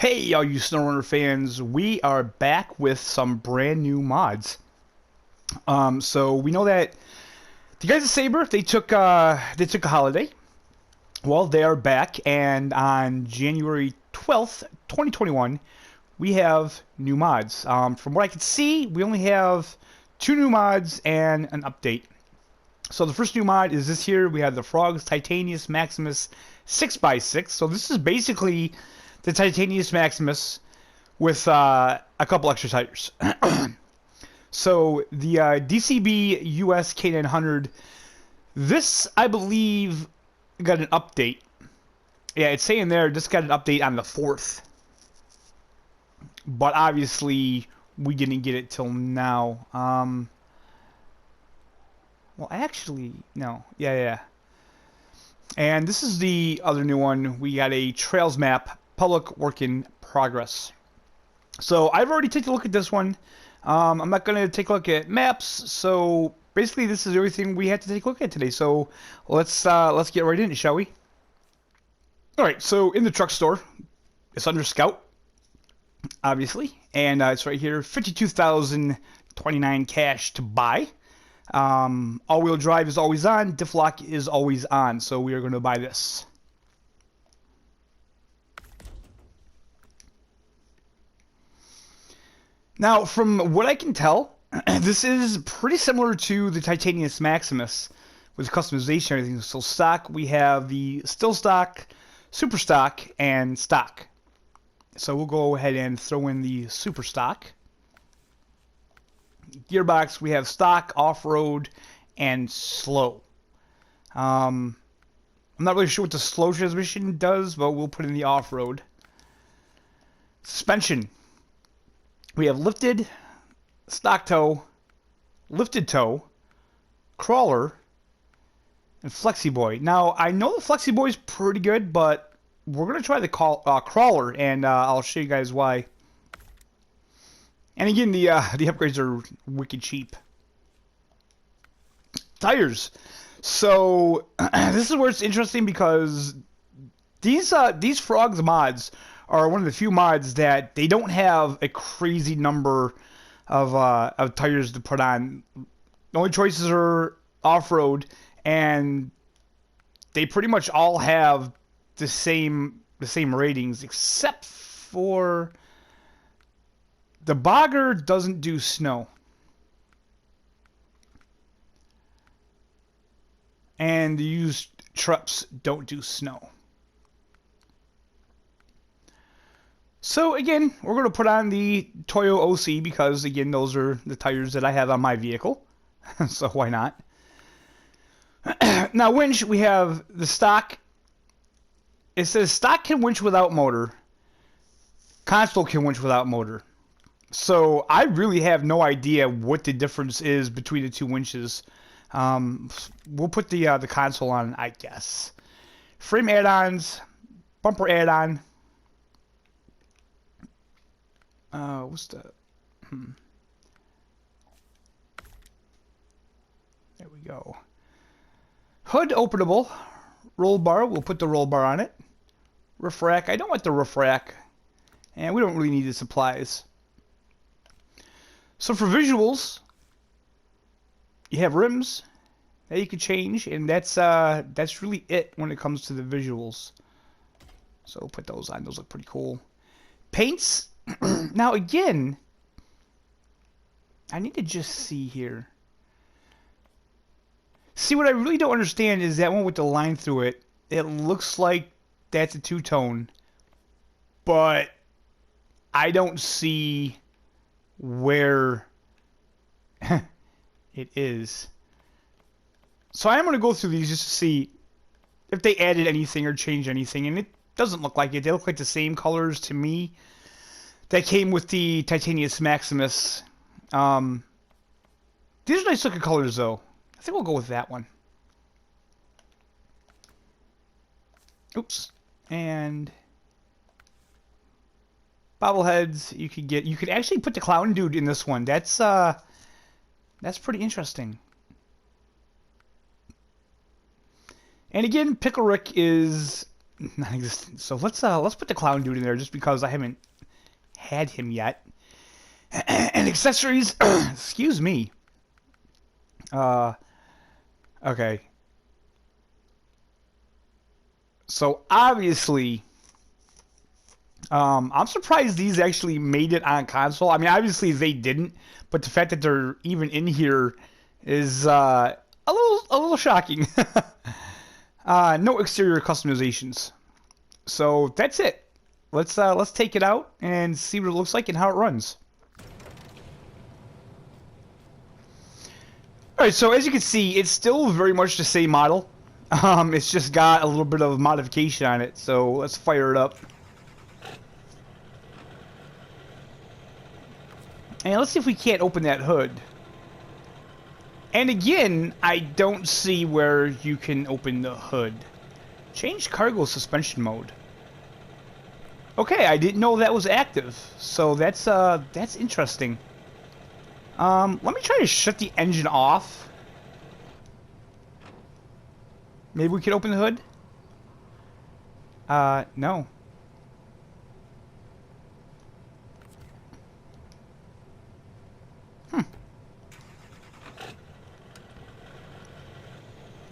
Hey, all you Snowrunner fans, we are back with some brand new mods. So we know that the guys at Saber they took a holiday. Well, they are back, and on January 12th, 2021, we have new mods. From what I can see, we only have two new mods and an update. So the first new mod is this here. We have the Frogs Titaneous Maximus 6x6. So this is basically the Titaneous Maximus with a couple extra tires. So the DCB US K900, this I believe got an update. Yeah, it's saying there just got an update on the 4th. But obviously we didn't get it till now. Well, actually, no. Yeah. And this is the other new one. We got a Trails map, public work in progress. So I've already taken a look at this one. I'm not going to take a look at maps. So basically, this is everything we had to take a look at today. So let's get right into it, shall we? All right. So in the truck store, it's under Scout, obviously, and it's right here. 52,029 cash to buy. All-wheel drive is always on. Diff lock is always on. So we are going to buy this. Now, from what I can tell, this is pretty similar to the Titaneous Maximus with customization and everything. So stock, we have the still stock, super stock, and stock. So we'll go ahead and throw in the super stock. Gearbox, we have stock, off-road, and slow. I'm not really sure what the slow transmission does, but we'll put in the off-road. Suspension. We have lifted, stock toe, lifted toe, crawler, and Flexi Boy. Now, I know the Flexi Boy is pretty good, but we're going to try the crawler, and I'll show you guys why. And again, the upgrades are wicked cheap. Tires. So, this is where it's interesting because these Frogs mods are one of the few mods that they don't have a crazy number of tires to put on. The only choices are off-road, and they pretty much all have the same ratings, except for the Bogger doesn't do snow. And the used trucks don't do snow. So again, we're going to put on the Toyo OC because again, those are the tires that I have on my vehicle. So why not? Now winch, we have the stock. It says stock can winch without motor. Console can winch without motor. So I really have no idea what the difference is between the two winches. We'll put the console on, I guess. Frame add-ons, bumper add-on. What's the? There we go. Hood openable, roll bar. We'll put the roll bar on it. Roof rack. I don't want the roof rack, and we don't really need the supplies. So for visuals, you have rims that you can change, and that's really it when it comes to the visuals. So we'll put those on. Those look pretty cool. Paints. Now again, I need to just see here. See, what I really don't understand is that one with the line through it. It looks like that's a two-tone, but I don't see where it is. So I am going to go through these just to see if they added anything or changed anything, and it doesn't look like it. They look like the same colors to me that came with the Titaneous Maximus. These are nice looking colors, though. I think we'll go with that one. Oops. And bobbleheads. You could actually put the clown dude in this one. That's pretty interesting. And again, Pickle Rick is non-existent. So let's put the clown dude in there just because I haven't had him yet. And accessories, excuse me. Okay. So obviously, I'm surprised these actually made it on console. I mean, obviously they didn't, but the fact that they're even in here is a little shocking. No exterior customizations. So that's it. Let's take it out and see what it looks like and how it runs. Alright, so as you can see, it's still very much the same model. It's just got a little bit of modification on it, so let's fire it up. And let's see if we can't open that hood. And again, I don't see where you can open the hood. Change cargo suspension mode. Okay, I didn't know that was active, so that's interesting. Let me try to shut the engine off. Maybe we could open the hood? No.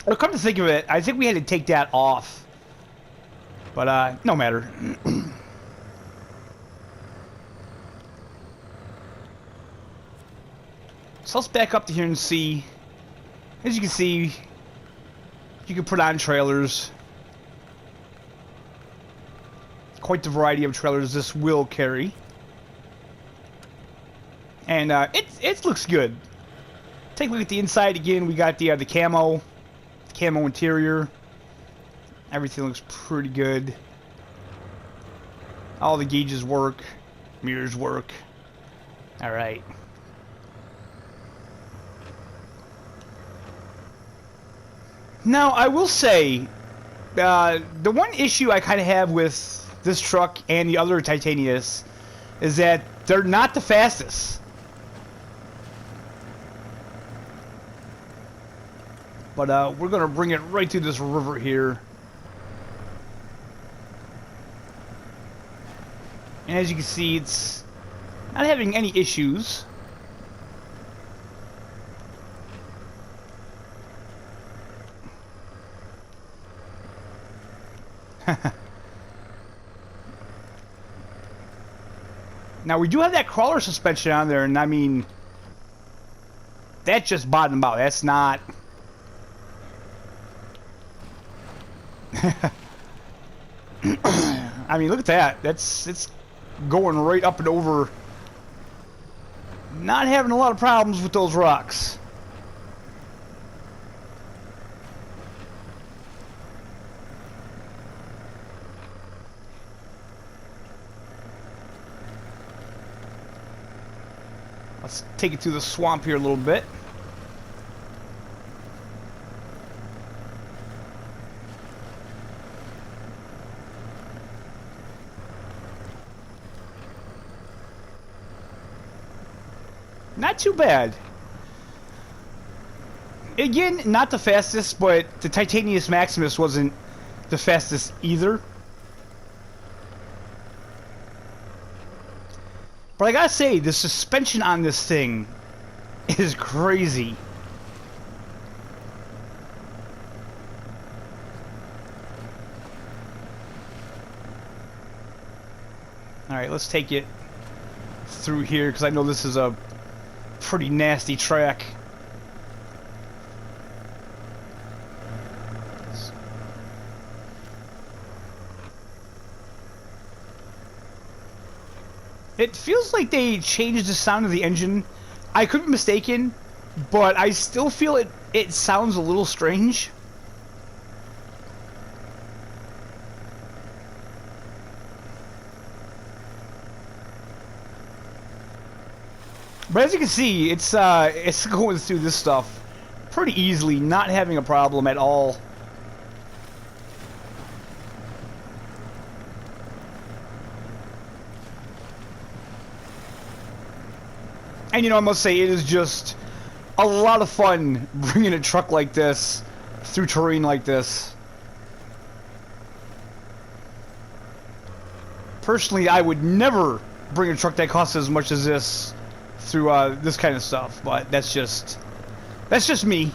Well, come to think of it, I think we had to take that off. But, no matter. So let's back up to here and see. As you can see, you can put on trailers. Quite the variety of trailers this will carry. And it looks good. Take a look at the inside again. We got the camo interior. Everything looks pretty good. All the gauges work. Mirrors work. All right. Now, I will say, the one issue I kind of have with this truck and the other Titaneous is that they're not the fastest. But we're going to bring it right through this river here. And as you can see, it's not having any issues. Now we do have that crawler suspension on there, and I mean, that's just bottom out. That's not. I mean, look at that. It's going right up and over. Not having a lot of problems with those rocks. Let's take it through the swamp here a little bit. Not too bad. Again, not the fastest, but the Titaneous Maximus wasn't the fastest either. But I gotta say, the suspension on this thing is crazy. Alright, let's take it through here, because I know this is a pretty nasty track. It feels like they changed the sound of the engine. I could be mistaken, but I still feel it sounds a little strange. But as you can see, it's going through this stuff pretty easily, not having a problem at all. And you know, I must say, it is just a lot of fun bringing a truck like this through terrain like this. personally, I would never bring a truck that costs as much as this through this kind of stuff, but that's just me.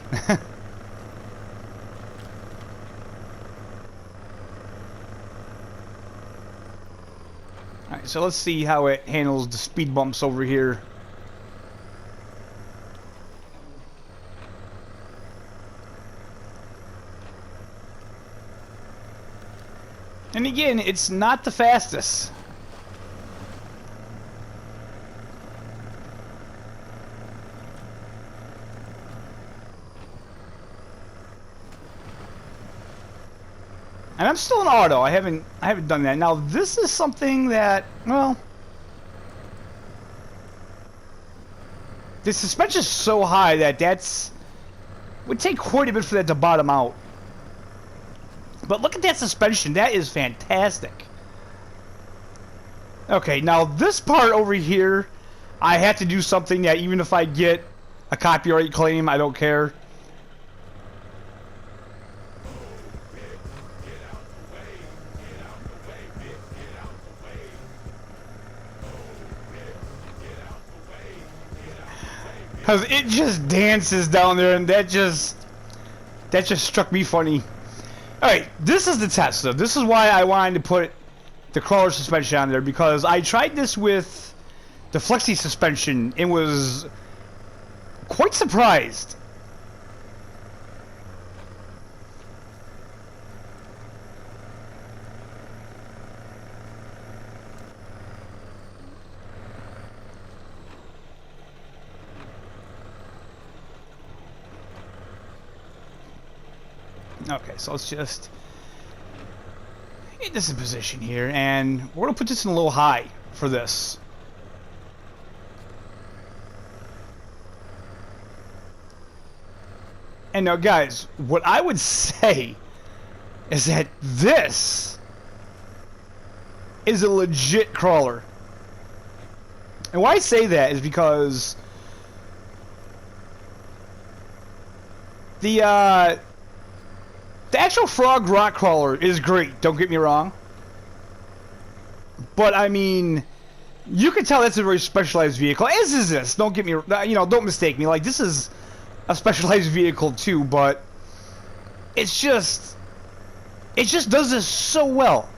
Alright, so let's see how it handles the speed bumps over here. And again, it's not the fastest. And I'm still in auto. I haven't done that. Now this is something that, well, the suspension is so high that would take quite a bit for that to bottom out. But look at that suspension. That is fantastic. Okay, now this part over here, I have to do something that even if I get a copyright claim, I don't care. Because it just dances down there, and that just struck me funny. Alright, this is the test, though. This is why I wanted to put the crawler suspension on there, because I tried this with the flexi suspension and was quite surprised. Okay, so let's just get this in position here, and we're gonna put this in a little high for this. And now, guys, what I would say is that this is a legit crawler. And why I say that is because the actual Frog Rock Crawler is great, don't get me wrong. But, I mean, you can tell that's a very specialized vehicle, as is this. Don't get me, don't mistake me. Like, this is a specialized vehicle, too, but it just does this so well.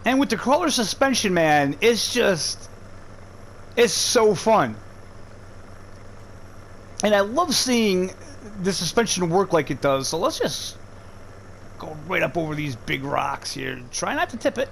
And with the crawler suspension, man, it's so fun. And I love seeing the suspension work like it does. So let's just go right up over these big rocks here. Try not to tip it.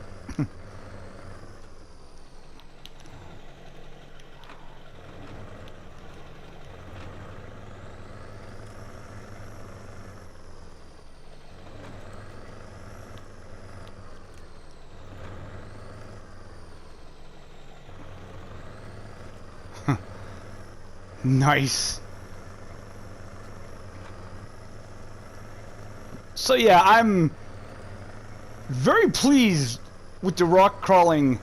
Nice. So yeah, I'm very pleased with the rock crawling.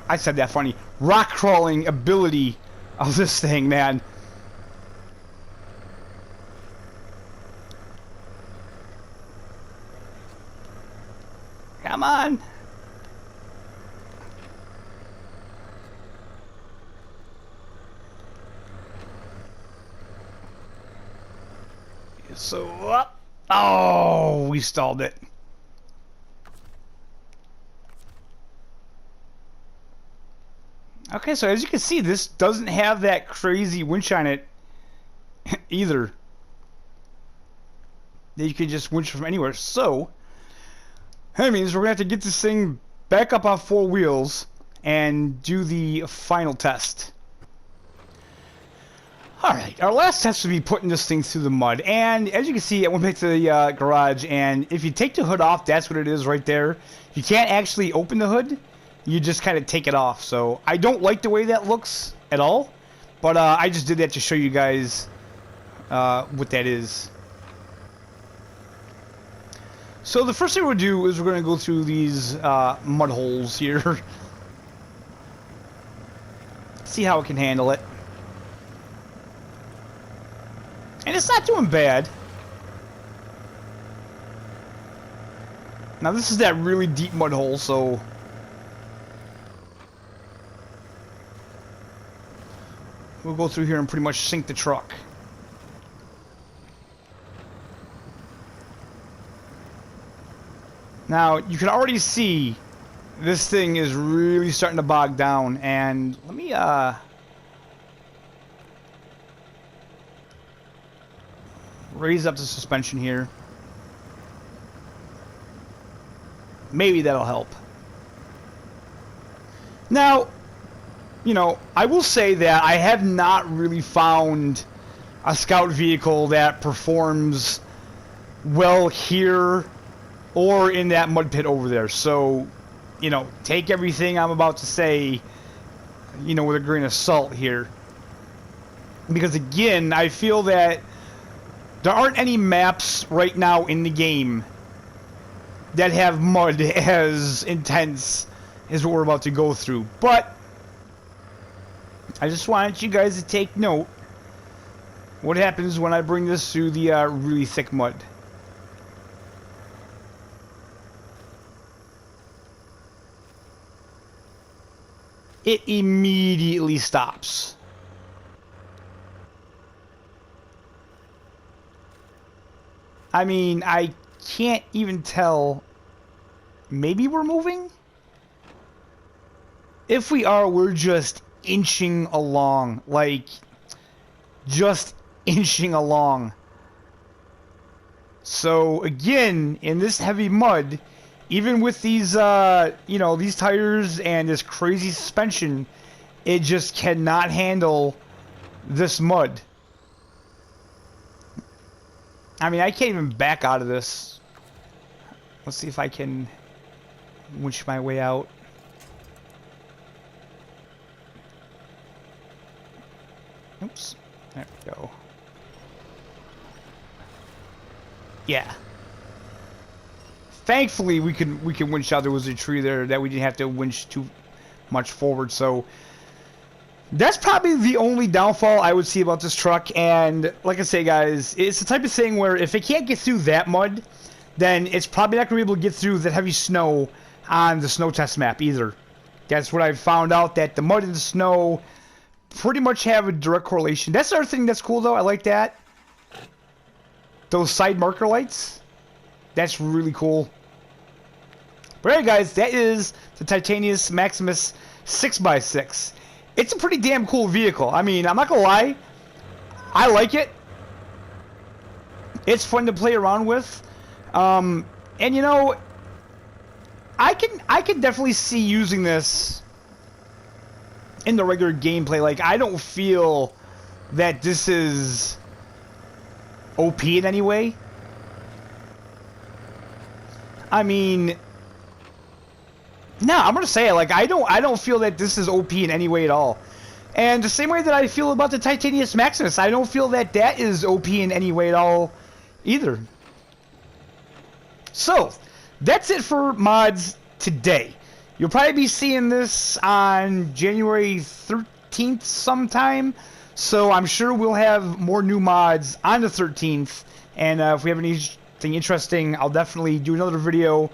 I said that funny. Rock crawling ability of this thing, man. Come on. So up. Oh, we stalled it. Okay, so as you can see, this doesn't have that crazy winch on it either. That you can just winch from anywhere. So that means we're gonna have to get this thing back up on 4 wheels and do the final test. Alright, our last test would be putting this thing through the mud, and as you can see, I went back to the garage, and if you take the hood off, that's what it is right there. You can't actually open the hood, you just kind of take it off, so I don't like the way that looks at all, but I just did that to show you guys what that is. So the first thing we'll do is we're going to go through these mud holes here, see how it can handle it. And it's not doing bad. Now this is that really deep mud hole, so... we'll go through here and pretty much sink the truck. Now, you can already see this thing is really starting to bog down, and let me, raise up the suspension here. Maybe that'll help. Now, you know, I will say that I have not really found a scout vehicle that performs well here or in that mud pit over there. So, you know, take everything I'm about to say, you know, with a grain of salt here. Because again, I feel that there aren't any maps right now in the game that have mud as intense as what we're about to go through. But I just wanted you guys to take note what happens when I bring this through the really thick mud. It immediately stops. I mean, I can't even tell. Maybe we're moving? If we are, we're just inching along. Like, just inching along. So, again, in this heavy mud, even with these, you know, these tires and this crazy suspension, it just cannot handle this mud. I mean, I can't even back out of this. Let's see if I can winch my way out. Oops. There we go. Yeah. Thankfully, we can winch out. There was a tree there that we didn't have to winch too much forward. So that's probably the only downfall I would see about this truck. And like I say, guys, it's the type of thing where if it can't get through that mud, then it's probably not going to be able to get through the heavy snow on the snow test map either. That's what I've found out, that the mud and the snow pretty much have a direct correlation. That's the other thing that's cool, though. I like that. Those side marker lights. That's really cool. But anyway, guys, that is the Titaneous Maximus 6x6. It's a pretty damn cool vehicle. I mean, I'm not gonna lie, I like it. It's fun to play around with. And you know, I can definitely see using this in the regular gameplay. Like, I don't feel that this is OP in any way. I mean, no, I'm gonna say it. Like, I don't feel that this is OP in any way at all. And the same way that I feel about the Titaneous Maximus, I don't feel that that is OP in any way at all either. So, that's it for mods today. You'll probably be seeing this on January 13th sometime. So I'm sure we'll have more new mods on the 13th. And if we have anything interesting, I'll definitely do another video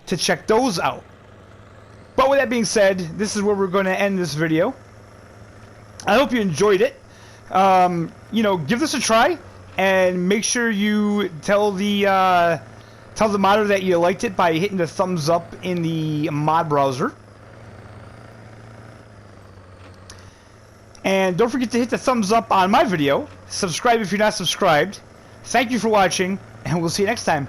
to check those out. But with that being said, this is where we're going to end this video. I hope you enjoyed it. You know, give this a try, and make sure you tell the modder that you liked it by hitting the thumbs up in the mod browser. And don't forget to hit the thumbs up on my video. Subscribe if you're not subscribed. Thank you for watching, and we'll see you next time.